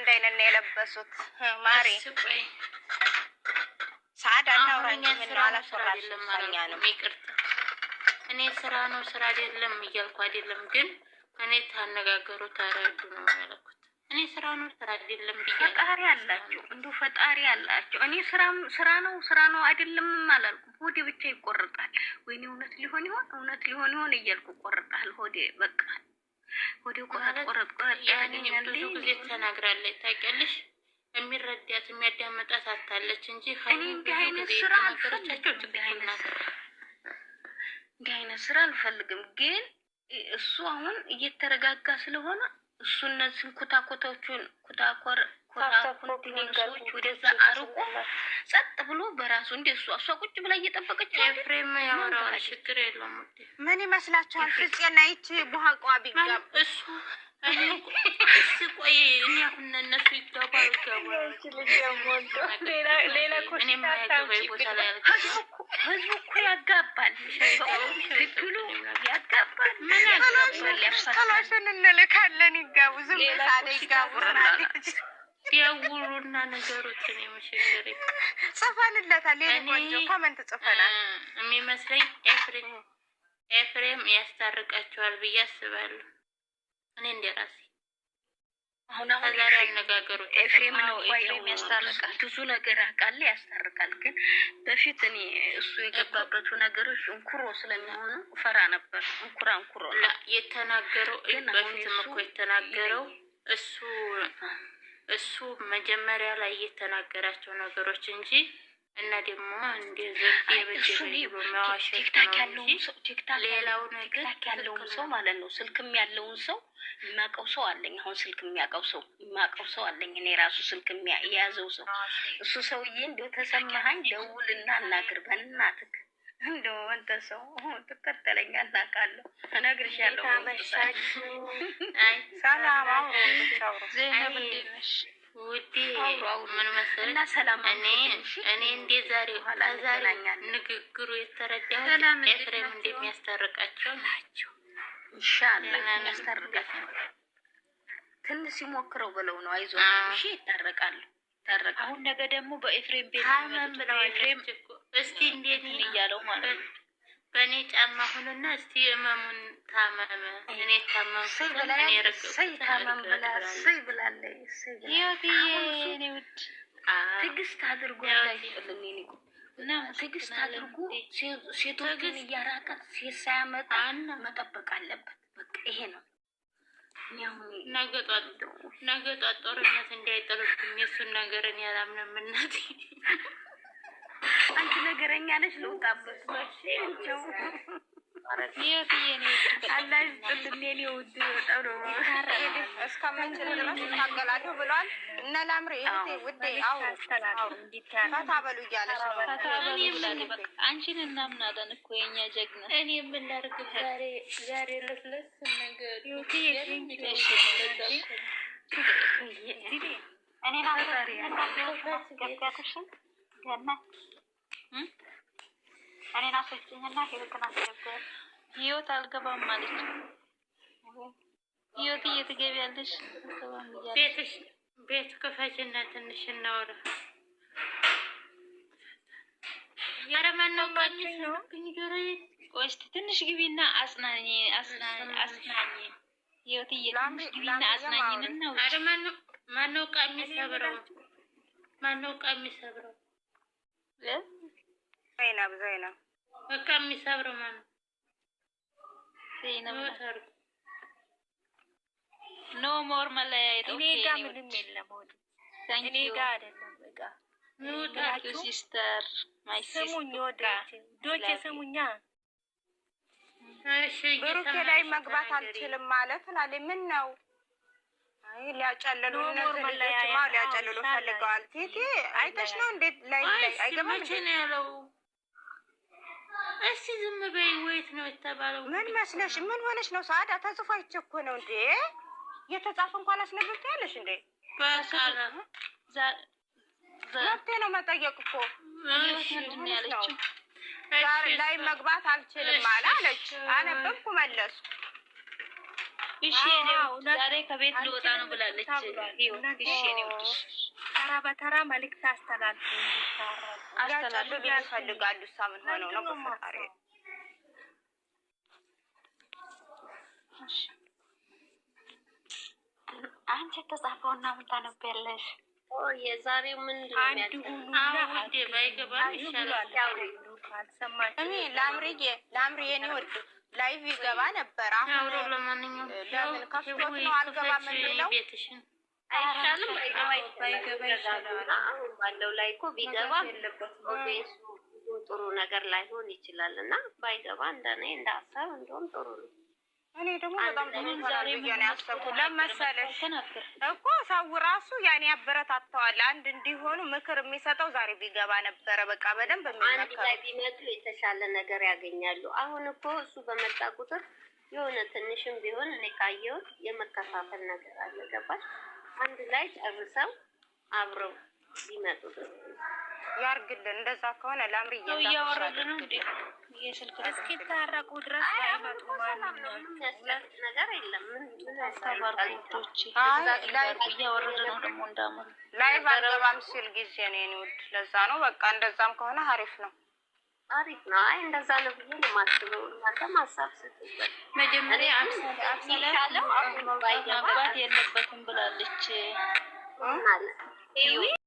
አንድ አይነት ነው የለበሱት። ማሪ ሰዓዳ እናውራኝ ምን አላሰራልም ማለት ነው። ይቅርታ እኔ ስራ ነው ስራ አይደለም እያልኩ አይደለም፣ ግን እኔ ታነጋገሩ ታረዱ ነው ያልኩት። እኔ ስራ ነው ስራ አይደለም ብዬ ፈጣሪ አላችሁ እንዱ ፈጣሪ አላችሁ። እኔ ስራ ነው አይደለም አላልኩም። ሆዴ ብቻ ይቆርጣል። ወይኔ እውነት ሊሆን ይሆን እያልኩ ቆርጣል ሆዴ በቃ ሆዴ ቆረጥ ያኔ ብዙ ጊዜ ተናግራለች ታውቂያለሽ። የሚረዳት የሚያዳምጣት አታለች እንጂ እኔ እንዲህ አይነት ስራ አልፈልግም። ግን እሱ አሁን እየተረጋጋ ስለሆነ እሱ እነዚህን ኮንቲኒንሶች ወደዛ አርቆ ጸጥ ብሎ በራሱ እንደ እሷ ቁጭ ብላ እየጠበቀች ኤፍሬም ያወራው ችግር የለውም። ምን ይመስላችኋል? ፍፄና ይቺ ቡሃቋ ቢጋብ እሱ ቆይ እኔ አሁን እነሱ ይጋባሉ ሌላ ህዝቡ እኮ ያጋባል። ትክክሉ ያጋባል። ምን ያጋባል? ያፍሳለን እንልካለን ይጋቡ ዝም ብላ ይጋቡ ያውሩና ነገሮችን የመሸገሪ ጽፈንለታል። ቆንጆ ኮመንት ጽፈናል የሚመስለኝ ኤፍሬም ያስታርቃቸዋል ብዬ አስባለሁ። እኔ እንደራሴ አሁን ዛሬ አነጋገሩ ኤፍሬም ነው ያስታርቃል። ብዙ ነገር አቃለ ያስታርቃል። ግን በፊት እኔ እሱ የገባበቱ ነገሮች እንኩሮ ስለሚሆኑ ፈራ ነበር። እንኩሮ የተናገረው በፊትም እኮ የተናገረው እሱ መጀመሪያ ላይ የተናገራቸው ነገሮች እንጂ እና ደግሞ እንደዚህ ቲክታክ ያለውን ሰው ማለት ነው። ስልክም ያለውን ሰው የማውቀው ሰው አለኝ። አሁን ስልክ የማውቀው ሰው አለኝ። እኔ ራሱ ስልክ የያዘው ሰው እሱ ሰውዬ እንደው ተሰማኸኝ ደውልና አናግር በእናትህ እንደው አንተ ሰው ትከተለኛለህ እናውቃለሁ እነግርሻለሁ። ሰላም ዘይነብ እንዴት ነሽ ውዴ? ምን መሰለኝ እና ሰላም እኔ እንደ ዛሬው ንግግሩ የተረዳሁት ኤፍሬም እንደሚያስታርቃቸው ናቸው። ኢንሻአላህ ያስታርቃቸው። ትንሽ ሲሞክረው ብለው ነው አይዞህ እሺ ይታረቃሉ። አሁን ነገ ደግሞ በኤፍሬም ቤት ነው ኤፍሬም እስቲ እንዴት ነው እያለው ማለት ነው። በእኔ ጫማ ሁንና እስቲ እመሙን ታመመ እኔ ታመምኩ እኔ ረከሰይ ታመም ብላለች። እኔ ውድ ትዕግስት አድርጎ እንዳይጥልኝ እና ትዕግስት አድርጎ ሴቶችን እያራቀ ሴት ሳያመጣ መጠበቅ አለበት። በቃ ይሄ ነው። ነገ ጧት ጦርነት እንዳይጠሉብኝ የእሱን ነገርን ያላምንም እናቴ። አንቺ ነገረኛ ነሽ ልውጣበት በሽ እንቸው አላህ ይስጥልኝ የኔ ውድ በጣም ነው እስከምንችል ድረስ ታገላለሁ ብሏል። እነ ላምሬ እህቴ ውዴ ፈታ በሉ እያለች ነው። አንቺን እናምናለን እኮ የኛ ጀግና። እኔ የምናደርግ ዛሬ ለስለስ ነገር እኔና ሶስተኛና ህይወትን አስገባል። ህይወት አልገባም ማለት ነው። ህይወት እየተገቢያለሽ አልገባም እያለሽ ቤት ክፈችና ትንሽ እናወራ። ያረማን ነው ማለት ነው። ቆይ እስኪ ትንሽ ግቢና አጽናኝ ህይወት ትንሽ ግቢና አጽናኝና አረማን ነው ማነው ቀሚሰብረው ዘይና በቃ የሚሰብረው ማለት ዘይና ኖ ሞር መለያየት። እኔ ጋር ምንም የለም። እኔ ጋር አይደለም። በቃ ታንክ ዩ ሲስተር ማይ ስሙኝ ዶቼ ስሙኛ። እሺ ብሩኬ ላይ መግባት አልችልም ማለት ላለ ምን ነው? አይ ሊያጨለሉ ሊያጨለሉ ፈልገዋል። ቲቲ አይተሽ ነው እንዴት ላይ አይገባም እንዴ ያለው? እስቲ ዝም በይ። ወይት ነው የተባለው? ምን መስለሽ? ምን ሆነሽ ነው? ሰዓዳ ተጽፎ አይቸኮ ነው እንዴ? የተጻፈ እንኳን አስነብብታለሽ እንዴ? በቃላ መብቴ ነው መጠየቅ እኮ። እሺ ምን ያለችው? ዛሬ ላይ መግባት አልችልም አለች። አነበብኩ መለሱ እሺ ዛሬ ከቤት ልወጣ ነው ብላለች። እሺ ነው ተራ በተራ መልእክት አስተላልፉ ይፈልጋሉ። ሳምን ሆነው ነው በፈጣሪ አንቺ ተጻፈውና ምን ታነቢያለሽ? የዛሬው ምንድነው የሚያደርገው? ባይገባም ይሻላል። እኔ ላምሪዬ ነው ወድ ላይቭ ይገባ ነበር። አሁን ለማንኛውም ለምን ከፍቶት ነው አልገባም የሚለው ቤትሽን አይሻልም? ባይገባ ይሻላል። አሁን ባለው ላይ እኮ ቢገባ ኦቤስ ጥሩ ነገር ላይሆን ይችላል እና ባይገባ እንደኔ እንዳሰብ እንደውም ጥሩ ነው። እኔ ደግሞ በጣም ዛሬ ምን ያሰብኩት ለመሰለሽ እኮ ሰው ራሱ ያኔ ያበረታተዋል አንድ እንዲሆኑ ምክር የሚሰጠው ዛሬ ቢገባ ነበረ። በቃ በደንብ አንድ ላይ ቢመጡ የተሻለ ነገር ያገኛሉ። አሁን እኮ እሱ በመጣ ቁጥር የሆነ ትንሽም ቢሆን እኔ ካየሁት የመከፋፈል ነገር አለ። ገባሽ? አንድ ላይ ጨርሰው አብረው ቢመጡ ያርግልን። እንደዛ ከሆነ ላምሪ እያወረደ ነው እንዴ? እስኪ ታረቁ ድረስ አይመጡ ነገር የለም። ምን አስተባርኩቶች ላይ እያወረደ ነው ደግሞ እንዳመሩ ላይቭ አልገባም ሲል ጊዜ ነው የኔውድ። ለዛ ነው በቃ እንደዛም ከሆነ አሪፍ ነው አሪፍ ነው። አይ እንደዛ ነው ብዬ ነው የማስበው። እናንተም ሀሳብ ስጡበት። መጀመሪያ አብሰለ ማግባት የለበትም ብላለች ማለት